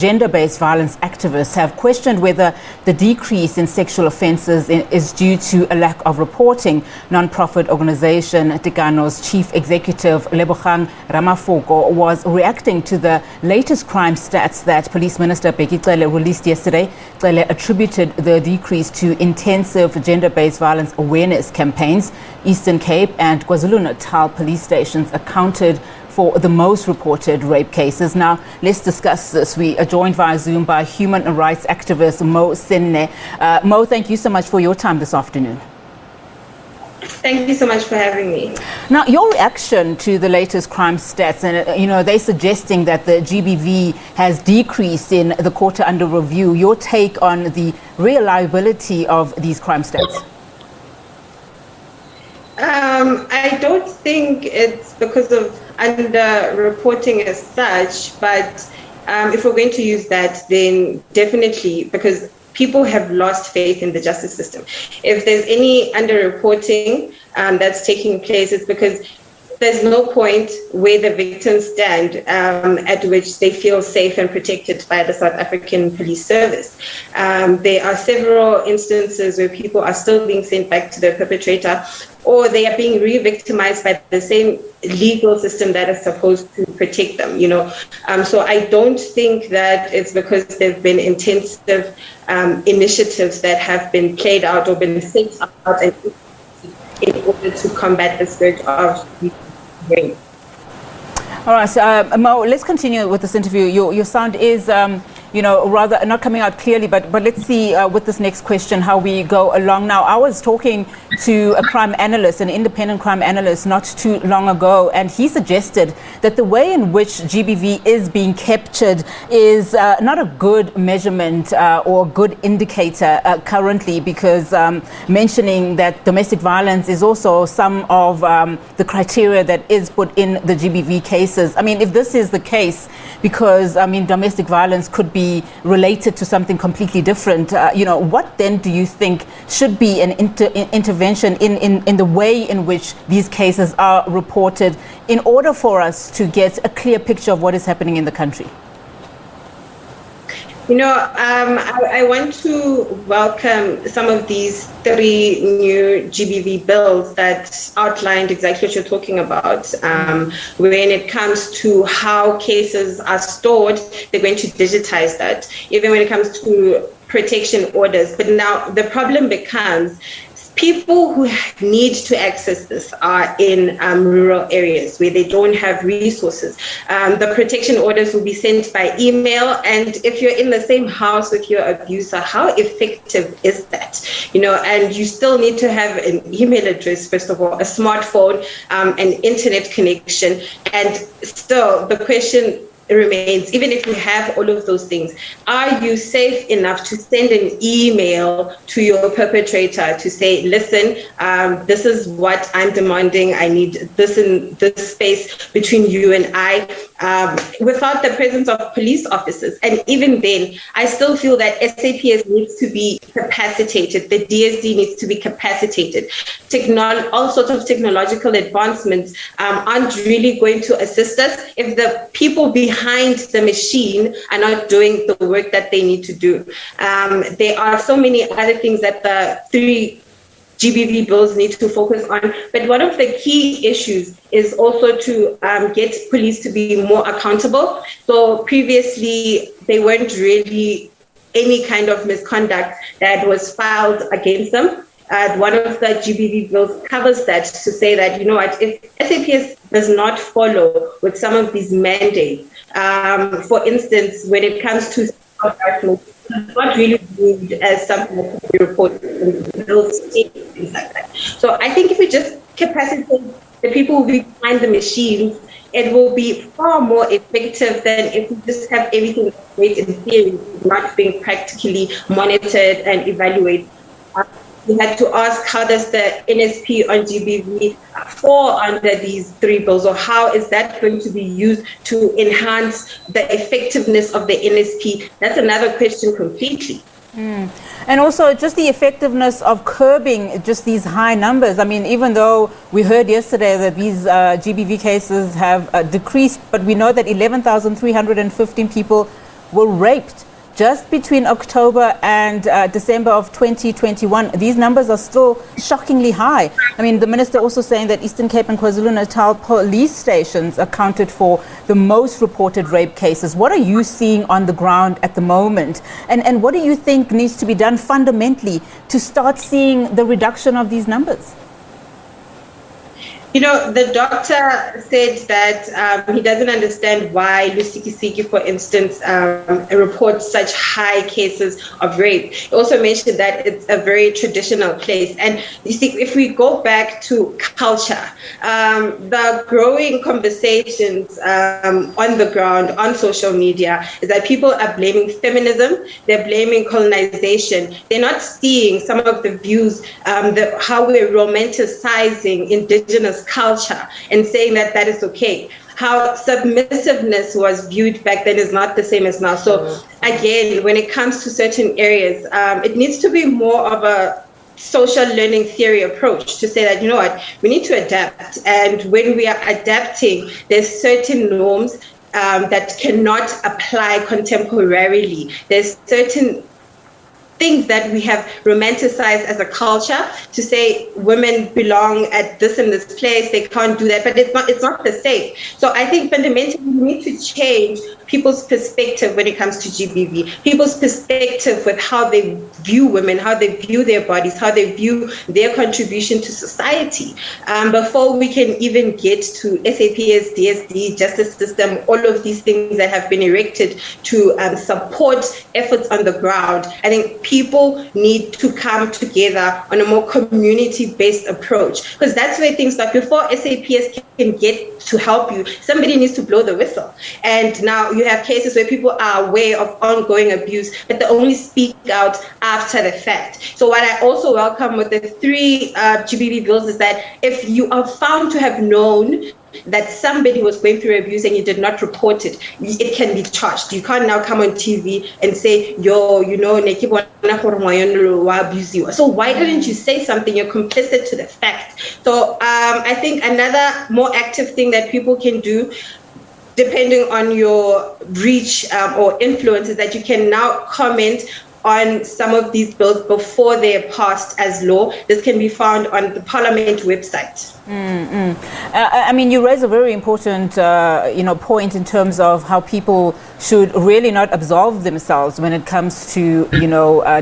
Gender-based violence activists have questioned whether the decrease in sexual offences is due to a lack of reporting. Non-profit organisation Tekano's chief executive Lebogang Ramafoko was reacting to the latest crime stats that Police Minister Bheki Cele released yesterday. Cele attributed the decrease to intensive gender-based violence awareness campaigns. Eastern Cape and KwaZulu-Natal police stations accounted for the most reported rape cases. Now, let's discuss this. We are joined via Zoom by human rights activist Mo Senne. Mo, thank you so much for your time this afternoon. Thank you so much for having me. Now, your reaction to the latest crime stats, and they're suggesting that the GBV has decreased in the quarter under review. Your take on the reliability of these crime stats? I don't think it's because of under-reporting as such, but if we're going to use that, then definitely because people have lost faith in the justice system. If there's any under-reporting that's taking place, it's because there's no point where the victims stand at which they feel safe and protected by the South African Police Service. There are several instances where people are still being sent back to their perpetrator, or they are being re-victimized by the same legal system that is supposed to protect them, So I don't think that it's because there have been intensive initiatives that have been played out or been set out in order to combat the scourge of rape. All right, so Mo, let's continue with this interview. Your sound is, rather not coming out clearly, but let's see with this next question how we go along. Now, I was talking to a crime analyst, an independent crime analyst, not too long ago, and he suggested that the way in which GBV is being captured is not a good measurement or good indicator currently, because mentioning that domestic violence is also some of the criteria that is put in the GBV cases. I mean, if this is the case, because, domestic violence could be related to something completely different, what then do you think should be an intervention in the way in which these cases are reported in order for us to get a clear picture of what is happening in the country? I want to welcome some of these 3 new GBV bills that outlined exactly what you're talking about. When it comes to how cases are stored, they're going to digitize that, even when it comes to protection orders. But now the problem becomes people who need to access this are in rural areas where they don't have resources. The protection orders will be sent by email, and if you're in the same house with your abuser, how effective is that? And you still need to have an email address, first of all, a smartphone, an internet connection, and still the question remains, even if you have all of those things, are you safe enough to send an email to your perpetrator to say, listen, this is what I'm demanding. I need this in this space between you and I, without the presence of police officers. And even then, I still feel that SAPS needs to be capacitated. The DSD needs to be capacitated. All sorts of technological advancements aren't really going to assist us if the people behind the machine are not doing the work that they need to do. There are so many other things that the 3 GBV bills need to focus on. But one of the key issues is also to get police to be more accountable. So previously, there weren't really any kind of misconduct that was filed against them. One of the GBV bills covers that to say that, if SAPS does not follow with some of these mandates, for instance, when it comes to it's not really viewed as something that can be reported in bills, things like that. So I think if we just capacitate the people who be behind the machines, it will be far more effective than if we just have everything great in theory, not being practically monitored and evaluated. We had to ask, how does the NSP on GBV fall under these 3 bills, or how is that going to be used to enhance the effectiveness of the NSP? That's another question completely. And also just the effectiveness of curbing just these high numbers. I mean, even though we heard yesterday that these GBV cases have decreased, but we know that 11,315 people were raped just between October and December of 2021. These numbers are still shockingly high. I mean, the minister also saying that Eastern Cape and KwaZulu-Natal police stations accounted for the most reported rape cases. What are you seeing on the ground at the moment? And what do you think needs to be done fundamentally to start seeing the reduction of these numbers? You know, the doctor said that he doesn't understand why Lusikisiki, for instance, reports such high cases of rape. He also mentioned that it's a very traditional place. And you see, if we go back to culture, the growing conversations on the ground, on social media, is that people are blaming feminism, they're blaming colonization. They're not seeing some of the views, how we're romanticizing indigenous culture and saying that that is okay. How submissiveness was viewed back then is not the same as now. So again, when it comes to certain areas, it needs to be more of a social learning theory approach to say that, you know what, we need to adapt. And when we are adapting, there's certain norms that cannot apply contemporarily. There's certain things that we have romanticized as a culture to say women belong at this and this place, they can't do that, but it's not the same. So I think fundamentally we need to change people's perspective when it comes to GBV, people's perspective with how they view women, how they view their bodies, how they view their contribution to society. Before we can even get to SAPS, DSD, justice system, all of these things that have been erected to support efforts on the ground, I think people need to come together on a more community-based approach, because that's where things start. Before SAPS can get to help you, somebody needs to blow the whistle. And now you have cases where people are aware of ongoing abuse, but they only speak out after the fact. So what I also welcome with the 3 GBV bills is that if you are found to have known that somebody was going through abuse and you did not report it, it can be charged. You can't now come on TV and say, yo, you know, so why didn't you say something? You're complicit to the fact. So I think another more active thing that people can do, depending on your reach or influence, is that you can now comment on some of these bills before they're passed as law. This can be found on the Parliament website. I mean, you raise a very important, point in terms of how people should really not absolve themselves when it comes to,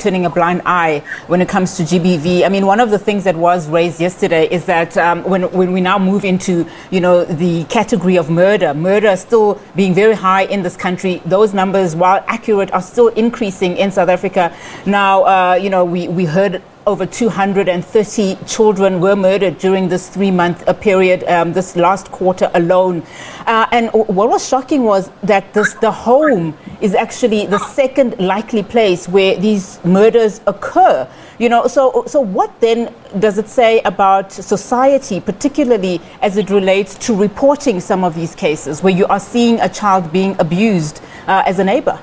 turning a blind eye when it comes to GBV. I mean, one of the things that was raised yesterday is that when we now move into, the category of murder still being very high in this country, those numbers, while accurate, are still increasing in South Africa. Now, we heard over 230 children were murdered during this 3-month period, this last quarter alone. And what was shocking was that the home is actually the second likely place where these murders occur. So what then does it say about society, particularly as it relates to reporting some of these cases where you are seeing a child being abused as a neighbor?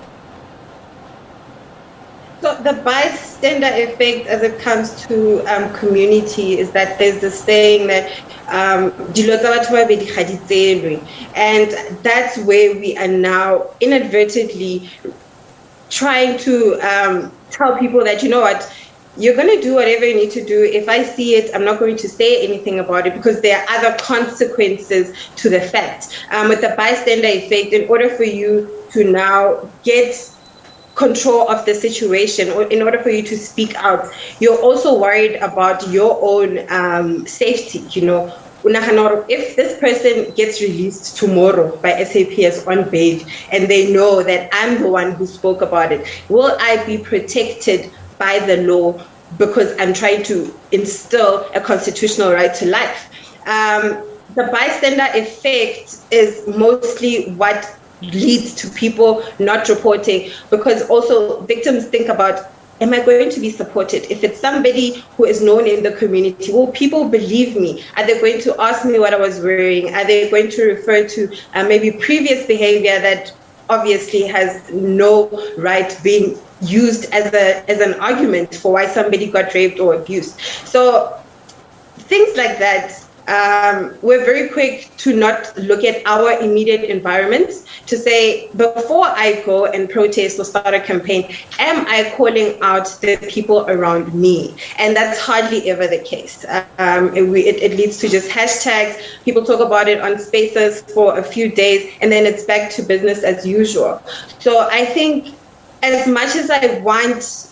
So the bystander effect as it comes to community is that there's this saying that and that's where we are now inadvertently trying to tell people that, you know what, you're going to do whatever you need to do. If I see it, I'm not going to say anything about it because there are other consequences to the fact. With the bystander effect, in order for you to now get control of the situation, or in order for you to speak out, you're also worried about your own safety. If this person gets released tomorrow by SAPS on bail and they know that I'm the one who spoke about it, will I be protected by the law because I'm trying to instill a constitutional right to life? The bystander effect is mostly what leads to people not reporting, because also victims think about, am I going to be supported? If it's somebody who is known in the community, will people believe me? Are they going to ask me what I was wearing? Are they going to refer to maybe previous behavior that obviously has no right being used as an argument for why somebody got raped or abused? So things like that we're very quick to not look at our immediate environments, to say, before I go and protest or start a campaign, am I calling out the people around me? And that's hardly ever the case. It leads to just hashtags. People talk about it on spaces for a few days, and then it's back to business as usual. So I think, as much as I want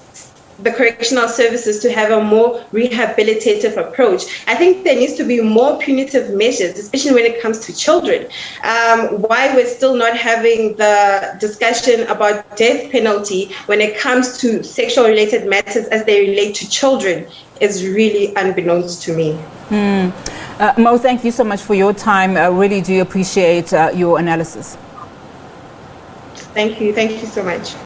the correctional services to have a more rehabilitative approach, I think there needs to be more punitive measures, especially when it comes to children. Why we're still not having the discussion about death penalty when it comes to sexual related matters as they relate to children is really unbeknownst to me. Mo, thank you so much for your time. I really do appreciate your analysis. Thank you so much.